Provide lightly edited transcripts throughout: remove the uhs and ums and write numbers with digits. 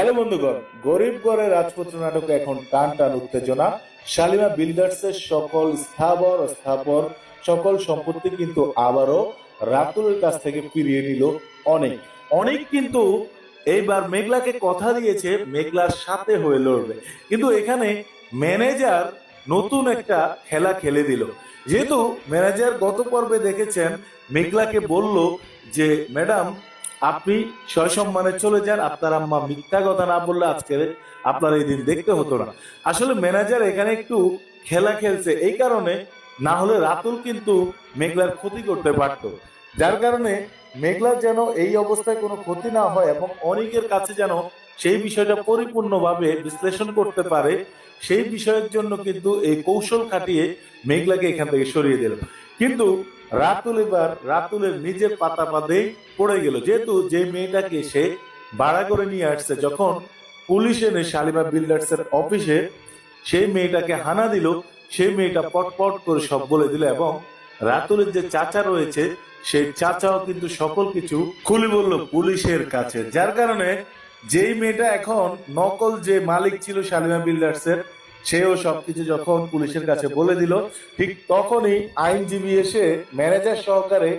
Hello বন্ধুগণ, গরিব ঘরের রাজপুত্র নাটকে এখন টান টান উত্তেজনা। শালিমা বিল্ডার্সের সকল স্থাবর স্থাপর সকল সম্পত্তি কিন্তু আবারও রাতুলের কাছ থেকে ফিরিয়ে নিল অনেক অনেক। কিন্তু এইবার মেঘলাকে কথা দিয়েছে মেঘলার সাথে হয়ে লড়বে, কিন্তু এখানে ম্যানেজার নতুন একটা খেলা খেলে দিল। যেহেতু ম্যানেজার গত পর্বে দেখেছেন মেঘলাকে বলল যে ম্যাডাম আপনি সসম্মানে চলে যান, আপনার আম্মা মিথ্যা কথা না বললে আজকে আপনার এই দিন দেখতে হতো না। আসলে ম্যানেজার এখানে একটু খেলা খেলছে, এই কারণে না হলে রাতুল কিন্তু মেঘলার ক্ষতি করতে পারত, যার কারণে মেঘলার যেন এই অবস্থায় কোনো ক্ষতি না হয় এবং অনেকের কাছে যেন সেই বিষয়টা পরিপূর্ণভাবে বিশ্লেষণ করতে পারে, সেই বিষয়ের জন্য কিন্তু এই কৌশল খাটিয়ে মেঘলাকে এখান থেকে সরিয়ে দিল। কিন্তু রাতুল এবার রাতুলের নিজের পাতা পাতেই পড়ে গেল, যেহেতু যে মেয়েটাকে সে ভাড়া করে নিয়ে আসছে, যখন পুলিশ এনে শালিমা বিল্ডার্সের অফিসে সেই মেয়েটাকে হানা দিল, সেই মেয়েটা পটপট করে সব বলে দিল এবং রাতুলের যে চাচা রয়েছে সেই চাচাও কিন্তু সকল কিছু খুলে বলল পুলিশের কাছে। যার কারণে যেই মেয়েটা এখন নকল যে মালিক ছিল শালিমা বিল্ডার্সের, সেও সবকিছু যখন পুলিশের কাছে বলে দিল, ঠিক তখনই আইনজীবী এসে ম্যানেজার সহকারে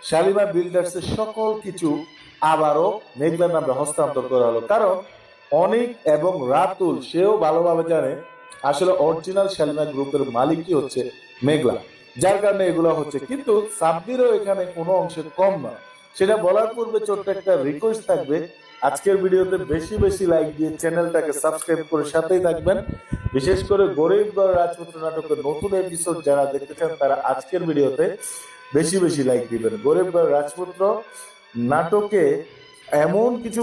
শালিমা বিল্ডার্সের সকল কিছু আবারও মেঘলার নামে হস্তান্তর করা হলো। কারণ অনিক এবং রাতুল সেও ভালোভাবে জানে আসলে অরিজিনাল শালিমা গ্রুপের মালিকই হচ্ছে মেঘলা, যার কারণে এগুলো হচ্ছে। কিন্তু সাব্বিরও এখানে কোনো অংশে কম না। সেটা বলার পূর্বে ছোট্ট একটা রিকোয়েস্ট থাকবে, আজকের ভিডিওতে বেশি বেশি লাইক দিয়ে চ্যানেলটাকে সাবস্ক্রাইব করে সাথেই থাকবেন। বিশেষ করে গরিব ঘর রাজপুত্র নাটকের নতুন এপিসোড যারা দেখতে চান তারা আজকের ভিডিওতে বেশি বেশি লাইক দিবেন। গরিব ঘর রাজপুত্র নাটকে এমন কিছু